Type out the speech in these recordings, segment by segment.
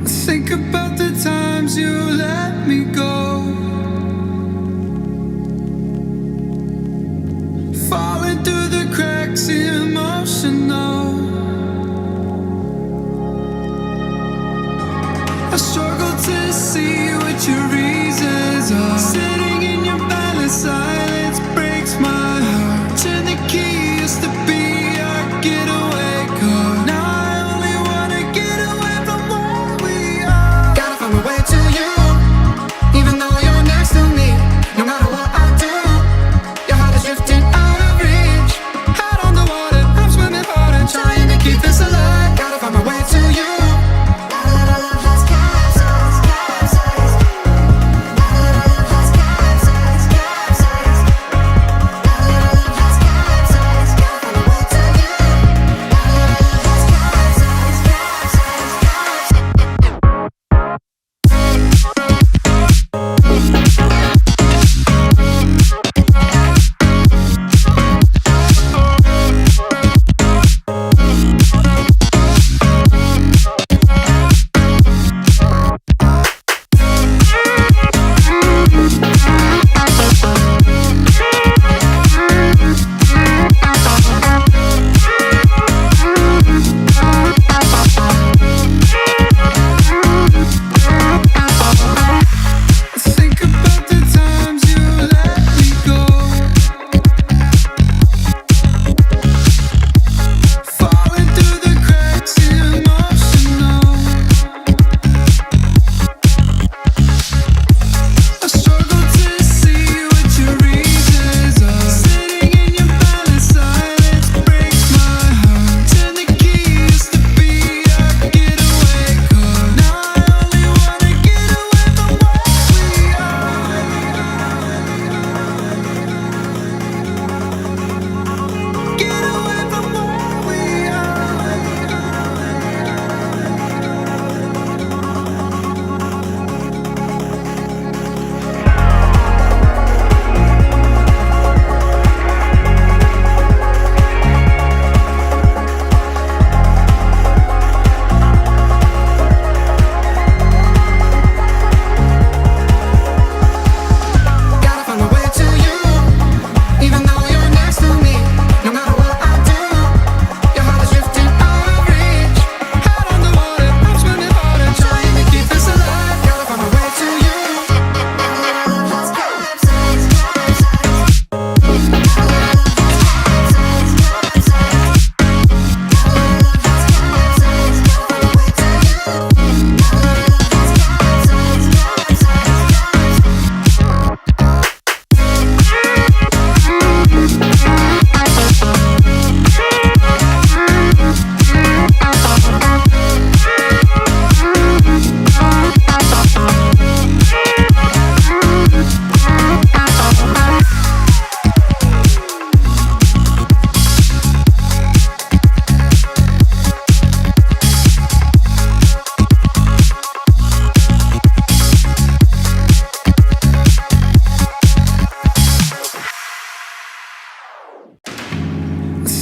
Think about the times you let me go, falling through the cracks, emotional. I struggle to see what your reasons are. Sitting in your palace, silence breaks my heart. Turn the key, used to be our getaway car. Now I only wanna get away from where we are. Gotta find my way to you, even though you're next to me. No matter what I do, your heart is drifting out of reach. Out on the water, I'm swimming hard and trying to keep this alive. Gotta find my way to you.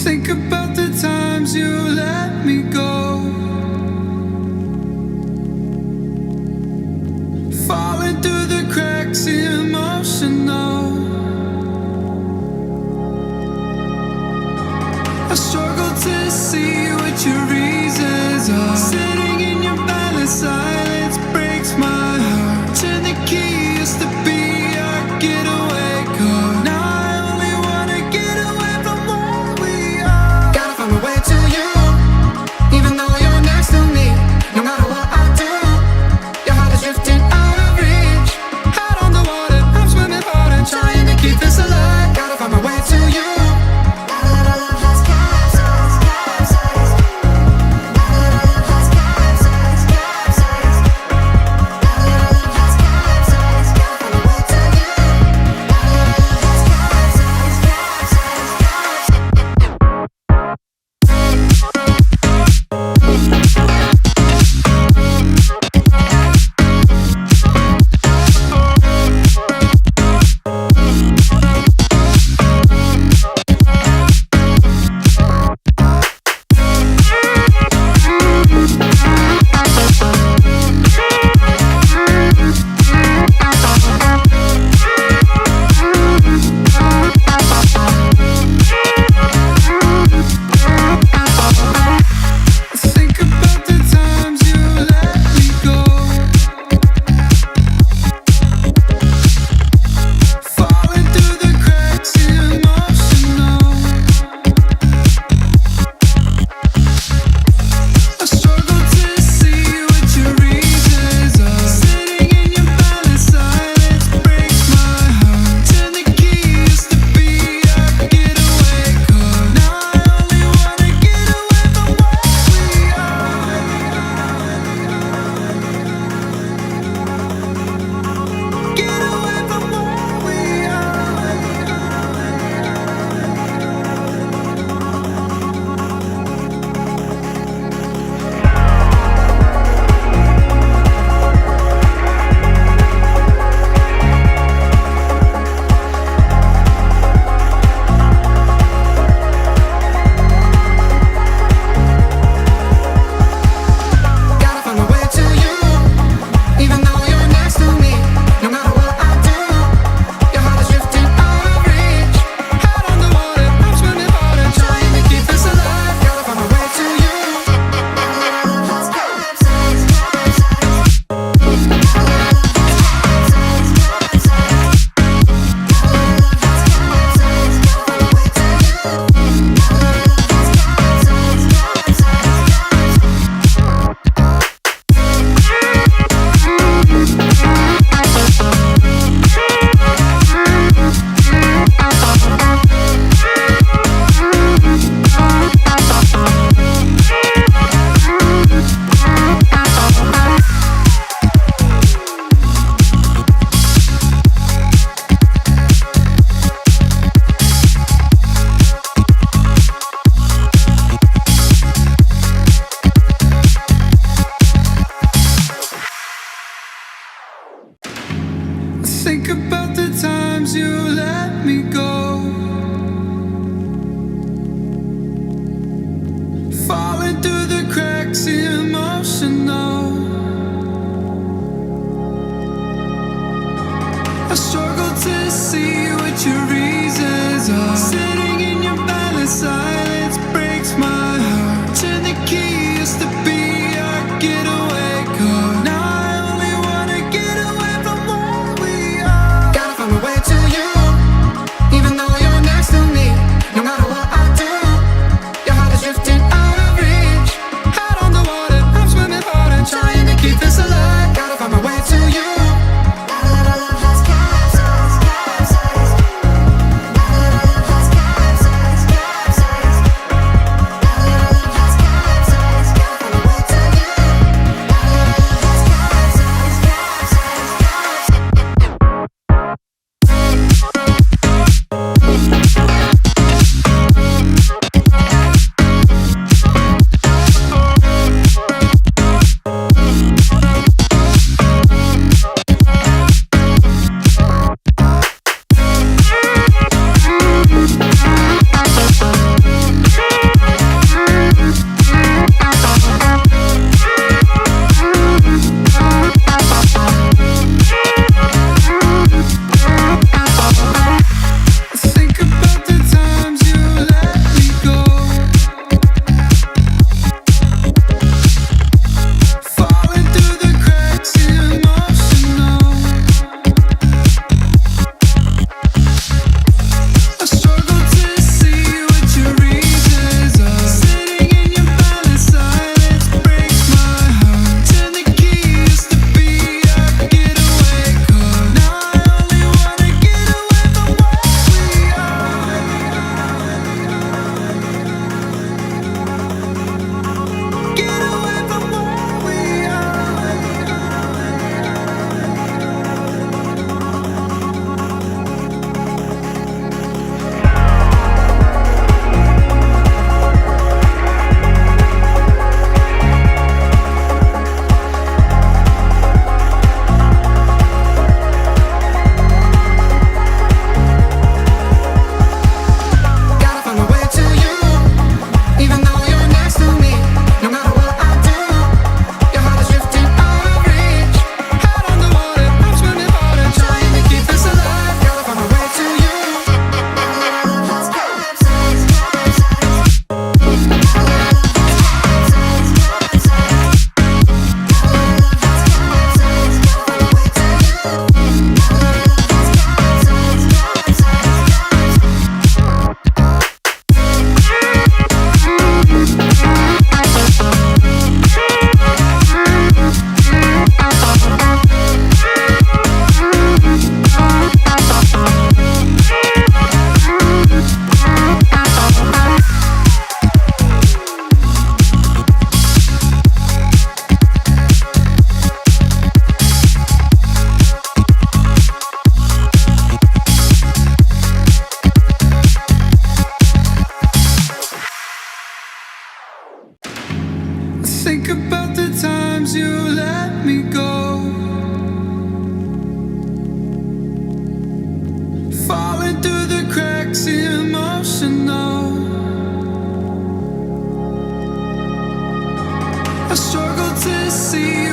Think about the times you let me go, falling through the cracks, emotional. I struggle to see what your reasons are. Sitting in your palace, silence breaks my heart. Turn the key, used to be our getaway car. Now I only wanna get away from where we are. Gotta find my way to you, even though you're next to me. No matter what I do, your heart is drifting out of reach. Out on the water, I'm swimming hard and trying to keep this alive. Gotta find my way to you. think about the times you let me go, falling through the cracks, emotional. I struggle to see what your reasons are. Sitting in your balance, silence breaks my heart. Turn the key, used to be our getaway car. Now I only wanna get away from where we are. Gotta find my way to you, even though you're next to me. No matter what I do, your heart is drifting out of reach. Head on the water, I'm swimming hard and trying to keep this alive. Gotta find my way to you. Think about the times you let me go, falling through the cracks, emotional. I struggle to see what your reasons are. Sitting in your balance, silence breaks my heart. Turn the key, used to be our getaway car. Now I only wanna get away from where we are. Get away from where we are. Gotta find my way to you, even though you're next to me. No matter what I do, your heart is drifting out of reach. Head on the water, I'm swimming hard and trying to keep this alive. Gotta find my way to you. Think about the times you let me go, falling through the cracks, emotional. I struggle to see